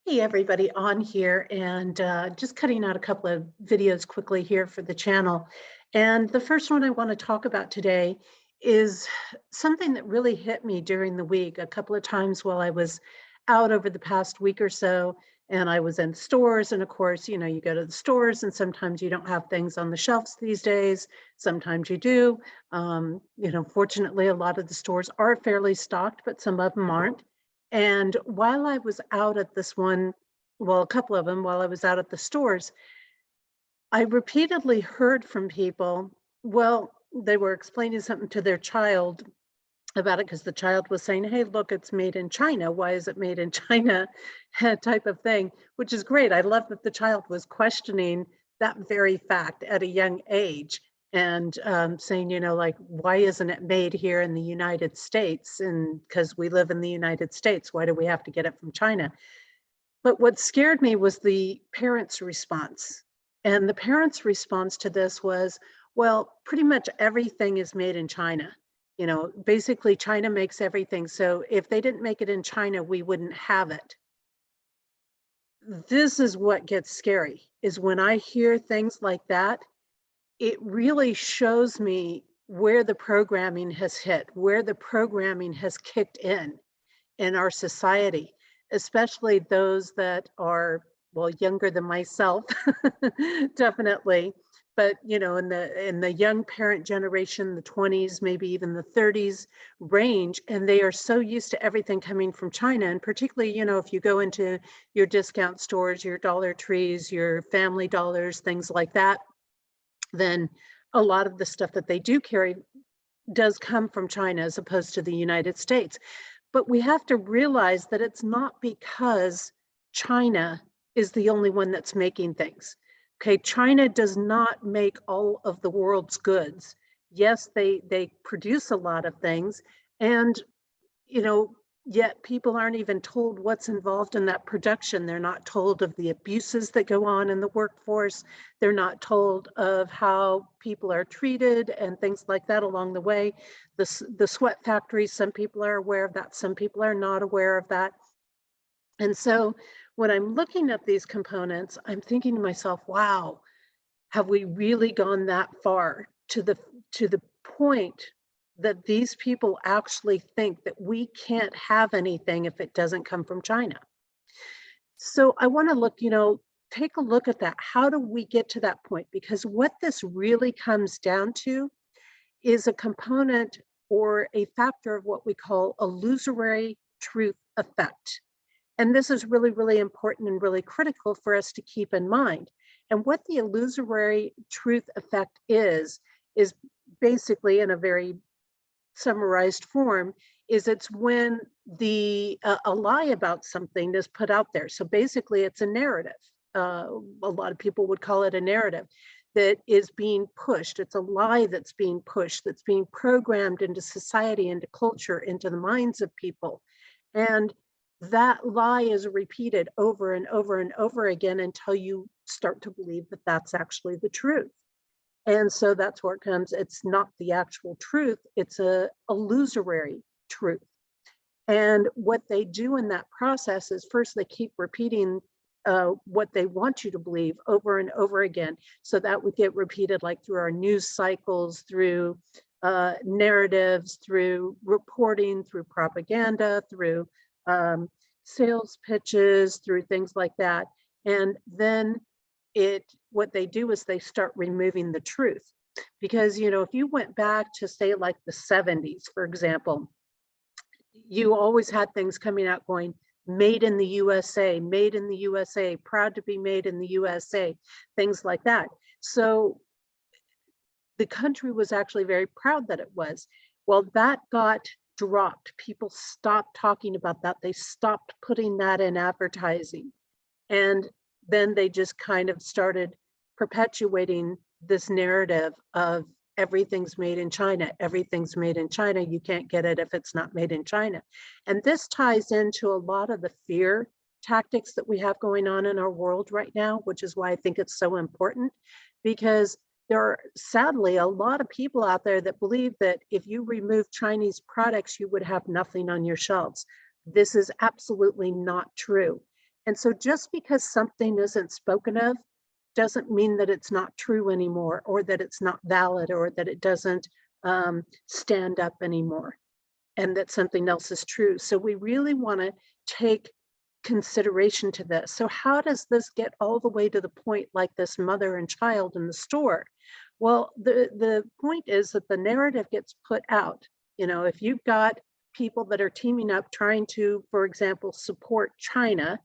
Hey everybody on here, and just cutting out a couple of videos quickly here for the channel. And the first one I want to talk about today is something that really hit me during the week a couple of times while I was out over the past week or so. And I was in stores, and of course, you go to the stores and sometimes you don't have things on the shelves these days. Sometimes you do. Fortunately, a lot of the stores are fairly stocked, but some of them aren't. And while I was out at this one, well, a couple of them, while I was out at the stores, I repeatedly heard from people, well, they were explaining something to their child about it because the child was saying, hey, look, it's made in China. Why is it made in China? Type of thing, which is great. I love that the child was questioning that very fact at a young age and saying, like, why isn't it made here in the United States? And because we live in the United States, why do we have to get it from China? But what scared me was the parents' response. And the parents' response to this was, well, pretty much everything is made in China. Basically, China makes everything. So if they didn't make it in China, we wouldn't have it. This is what gets scary, is when I hear things like that, it really shows me where the programming has hit, where the programming has kicked in our society, especially those that are, well, younger than myself, definitely. But in the young parent generation, the 20s, maybe even the 30s range, and they are so used to everything coming from China. And particularly, if you go into your discount stores, your Dollar Trees, your Family Dollars, things like that, then a lot of the stuff that they do carry does come from China as opposed to the United States. But we have to realize that it's not because China is the only one that's making things. Okay, China does not make all of the world's goods. Yes, they produce a lot of things, and you know, yet people aren't even told what's involved in that production. They're not told of the abuses that go on in the workforce. They're not told of how people are treated and things like that along the way. The sweat factories, some people are aware of that, some people are not aware of that. And so when I'm looking at these components, I'm thinking to myself, wow, have we really gone that far to the point that these people actually think that we can't have anything if it doesn't come from China? So I want to take a look at that. How do we get to that point? Because what this really comes down to is a component or a factor of what we call illusory truth effect. And this is really, really important and really critical for us to keep in mind. And what the illusory truth effect is basically, in a very summarized form, is it's when a lie about something is put out there. So basically, it's a narrative. A lot of people would call it a narrative that is being pushed. It's a lie that's being pushed, that's being programmed into society, into culture, into the minds of people. And that lie is repeated over and over and over again until you start to believe that that's actually the truth. And so that's where it comes. It's not the actual truth, it's a illusory truth. And what they do in that process is, first they keep repeating what they want you to believe over and over again. So that would get repeated like through our news cycles, through narratives, through reporting, through propaganda, through sales pitches, through things like that. And then what they do is they start removing the truth. Because, if you went back to, say, like the 70s, for example, you always had things coming out going, made in the USA, made in the USA, proud to be made in the USA, things like that. So the country was actually very proud that it was. Well, that got dropped. People stopped talking about that. They stopped putting that in advertising. And then they just kind of started perpetuating this narrative of everything's made in China, everything's made in China, you can't get it if it's not made in China. And this ties into a lot of the fear tactics that we have going on in our world right now, which is why I think it's so important, because there are sadly a lot of people out there that believe that if you remove Chinese products, you would have nothing on your shelves. This is absolutely not true. And so just because something isn't spoken of doesn't mean that it's not true anymore, or that it's not valid, or that it doesn't stand up anymore, and that something else is true. So we really want to take consideration to this. So how does this get all the way to the point like this mother and child in the store? Well, the point is that the narrative gets put out. If you've got people that are teaming up trying to, for example, support China,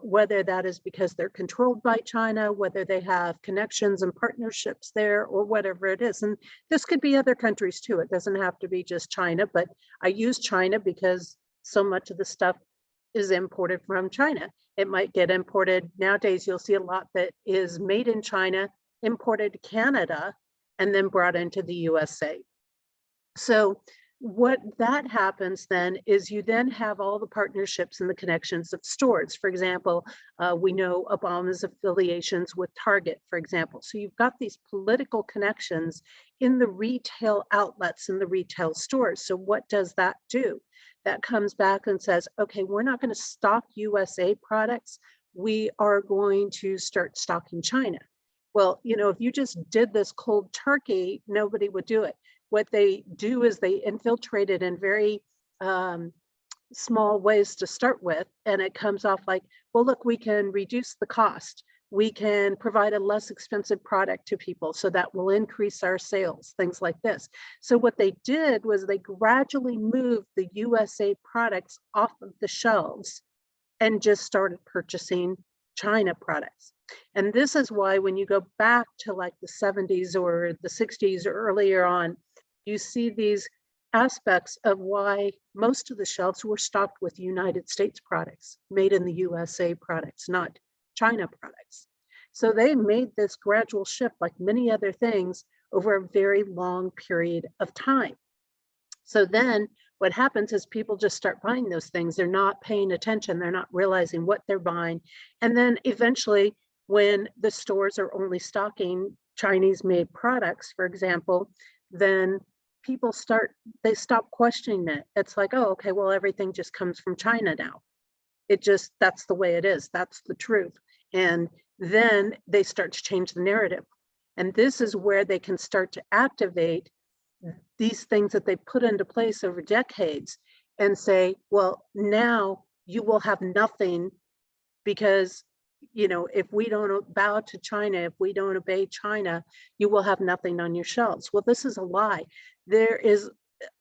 whether that is because they're controlled by China, whether they have connections and partnerships there, or whatever it is. And this could be other countries too. It doesn't have to be just China, but I use China because so much of the stuff is imported from China. It might get imported. Nowadays, you'll see a lot that is made in China, imported to Canada, and then brought into the USA. So what that happens then is you then have all the partnerships and the connections of stores. For example, we know Obama's affiliations with Target, for example. So you've got these political connections in the retail outlets, in the retail stores. So what does that do? That comes back and says, okay, we're not going to stock USA products. We are going to start stocking China. Well, if you just did this cold turkey, nobody would do it. What they do is they infiltrate it in very small ways to start with, and it comes off like, well, look, we can reduce the cost. We can provide a less expensive product to people, so that will increase our sales, things like this. So what they did was they gradually moved the USA products off of the shelves and just started purchasing China products. And this is why when you go back to like the 70s or the 60s or earlier on, you see these aspects of why most of the shelves were stocked with United States products, made in the USA products, not China products. So they made this gradual shift, like many other things, over a very long period of time. So then what happens is people just start buying those things. They're not paying attention. They're not realizing what they're buying. And then eventually, when the stores are only stocking Chinese-made products, for example, then people stop questioning it. It's like, oh, okay, well, everything just comes from China now. That's the way it is. That's the truth. And then they start to change the narrative. And this is where they can start to activate these things that they put into place over decades and say, well, now you will have nothing because, if we don't bow to China, if we don't obey China, you will have nothing on your shelves. Well, this is a lie. There is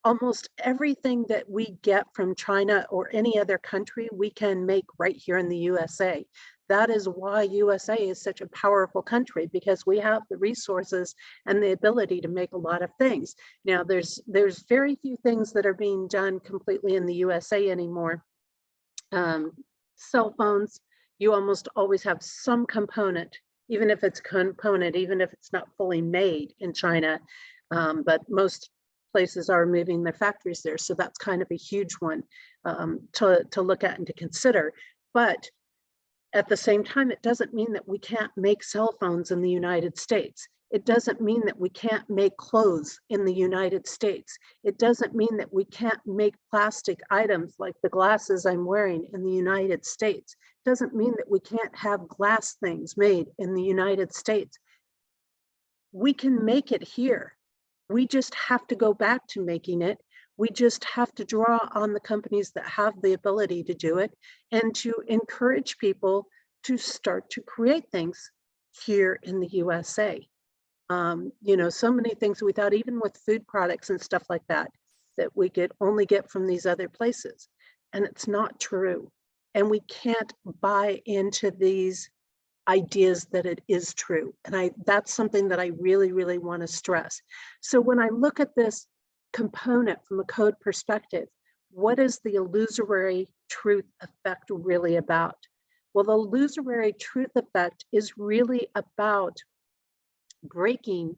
almost everything that we get from China or any other country, we can make right here in the USA. That is why USA is such a powerful country, because we have the resources and the ability to make a lot of things. Now, there's very few things that are being done completely in the USA anymore. Cell phones, you almost always have some component, even if it's not fully made in China, but most places are moving their factories there. So that's kind of a huge one to look at and to consider. But at the same time, it doesn't mean that we can't make cell phones in the United States. It doesn't mean that we can't make clothes in the United States. It doesn't mean that we can't make plastic items like the glasses I'm wearing in the United States. It doesn't mean that we can't have glass things made in the United States. We can make it here. We just have to go back to making it. We just have to draw on the companies that have the ability to do it and to encourage people to start to create things here in the USA. So many things we thought, even with food products and stuff like that we could only get from these other places. And it's not true. And we can't buy into these ideas that it is true. And that's something that I really, really want to stress. So when I look at this component from a code perspective, what is the illusory truth effect really about? Well, the illusory truth effect is really about breaking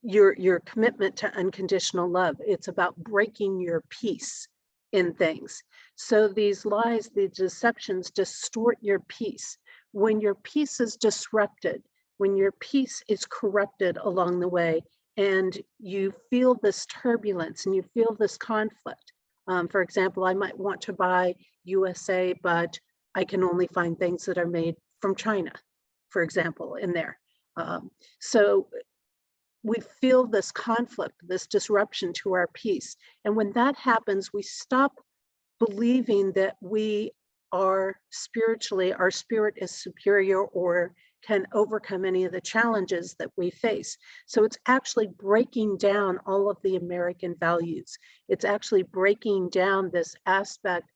your commitment to unconditional love. It's about breaking your peace in things. So these lies, these deceptions distort your peace. When your peace is disrupted, when your peace is corrupted along the way, and you feel this turbulence and you feel this conflict, For example, I might want to buy USA, but I can only find things that are made from China, for example, in there. So we feel this conflict, this disruption to our peace. And when that happens, we stop believing that we are spiritually, our spirit is superior or can overcome any of the challenges that we face. So it's actually breaking down all of the American values. It's actually breaking down this aspect,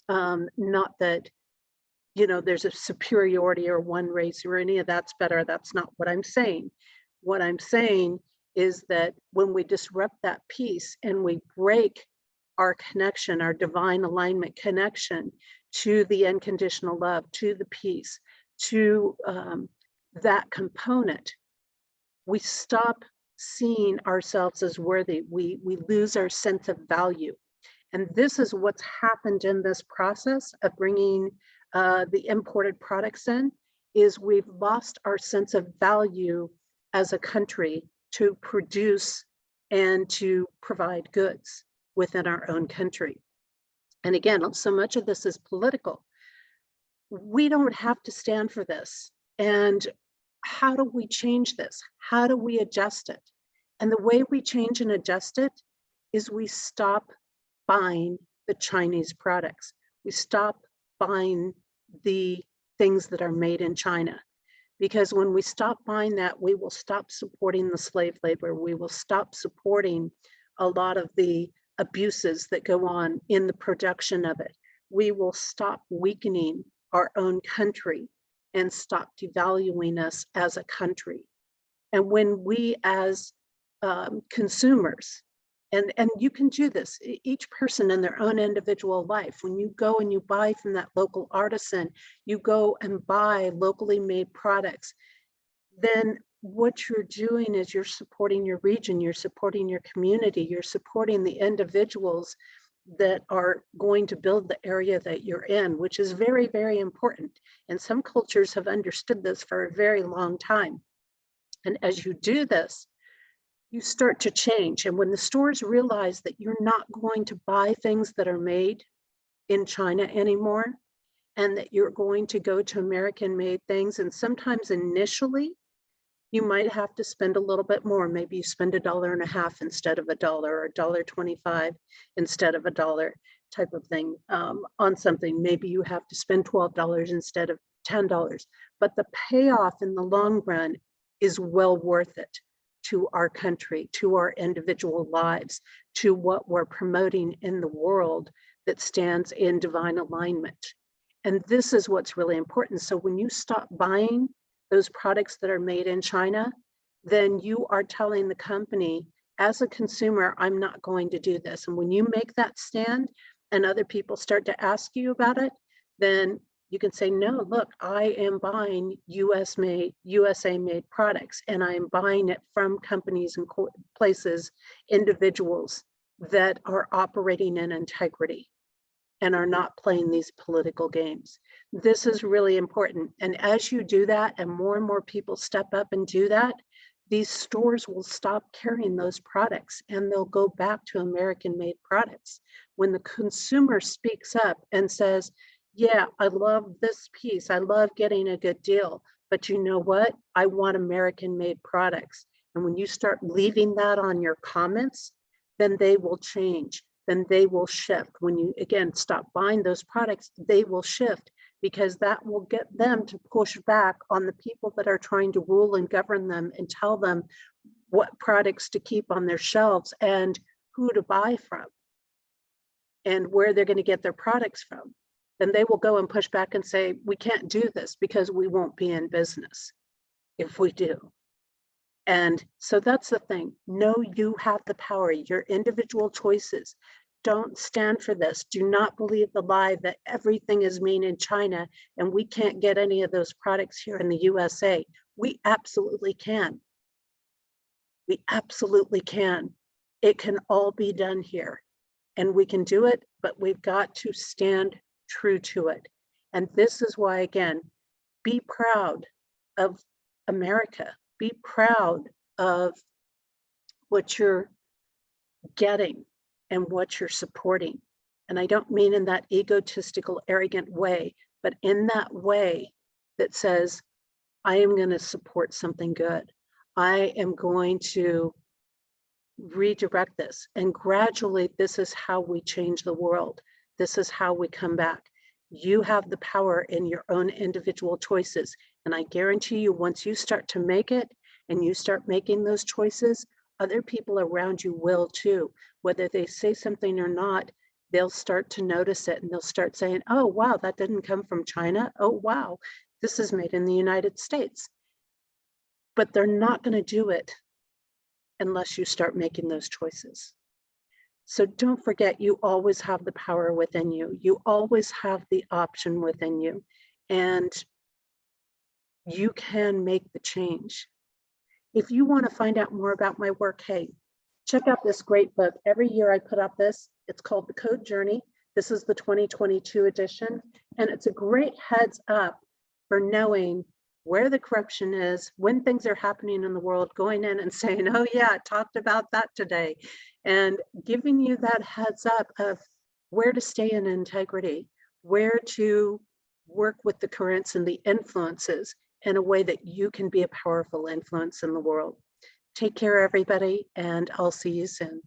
not that, there's a superiority or one race or any of that's better. That's not what I'm saying. What I'm saying is that when we disrupt that peace and we break our connection, our divine alignment connection to the unconditional love, to the peace, to that component, we stop seeing ourselves as worthy. We lose our sense of value. And this is what's happened in this process of bringing the imported products in, is we've lost our sense of value as a country to produce and to provide goods within our own country. And again, so much of this is political. We don't have to stand for this. And how do we change this? How do we adjust it? And the way we change and adjust it is we stop buying the Chinese products. We stop buying the things that are made in China. Because when we stop buying that, we will stop supporting the slave labor. We will stop supporting a lot of the abuses that go on in the production of it. We will stop weakening our own country and stop devaluing us as a country. And when we as consumers, and you can do this, each person in their own individual life, when you go and you buy from that local artisan, you go and buy locally made products, then what you're doing is you're supporting your region, you're supporting your community, you're supporting the individuals that are going to build the area that you're in, which is very, very important. And some cultures have understood this for a very long time. And as you do this, you start to change. And when the stores realize that you're not going to buy things that are made in China anymore, and that you're going to go to American made things, and sometimes initially, you might have to spend a little bit more. Maybe you spend $1.50 instead of $1, or $1.25 instead of $1 type of thing on something. Maybe you have to spend $12 instead of $10. But the payoff in the long run is well worth it to our country, to our individual lives, to what we're promoting in the world that stands in divine alignment. And this is what's really important. So when you stop buying those products that are made in China, then you are telling the company, as a consumer, I'm not going to do this. And when you make that stand and other people start to ask you about it, then you can say, no, look, I am buying USA made products, and I am buying it from companies and places, individuals that are operating in integrity and are not playing these political games. This is really important. And as you do that, and more people step up and do that, these stores will stop carrying those products and they'll go back to American made products. When the consumer speaks up and says, yeah, I love this piece, I love getting a good deal, but you know what? I want American made products. And when you start leaving that on your comments, then they will change. Then they will shift. When you, again, stop buying those products, they will shift, because that will get them to push back on the people that are trying to rule and govern them and tell them what products to keep on their shelves and who to buy from and where they're going to get their products from. Then they will go and push back and say, we can't do this because we won't be in business if we do. And so that's the thing. Know you have the power, your individual choices. Don't stand for this. Do not believe the lie that everything is made in China and we can't get any of those products here in the USA. We absolutely can. We absolutely can. It can all be done here, and we can do it, but we've got to stand true to it. And this is why, again, be proud of America. Be proud of what you're getting and what you're supporting. And I don't mean in that egotistical, arrogant way, but in that way that says, I am going to support something good. I am going to redirect this. And gradually, this is how we change the world. This is how we come back. You have the power in your own individual choices. And I guarantee you, once you start to make it and you start making those choices, other people around you will too. Whether they say something or not, they'll start to notice it and they'll start saying, oh, wow, that didn't come from China. Oh, wow, this is made in the United States. But they're not going to do it unless you start making those choices. So don't forget, you always have the power within you. You always have the option within you. And you can make the change. If you want to find out more about my work, hey, check out this great book. Every year I put up this. It's called The Code Journey. This is the 2022 edition. And it's a great heads up for knowing where the corruption is, when things are happening in the world, going in and saying, oh yeah, I talked about that today, and giving you that heads up of where to stay in integrity, where to work with the currents and the influences in a way that you can be a powerful influence in the world. Take care, everybody, and I'll see you soon.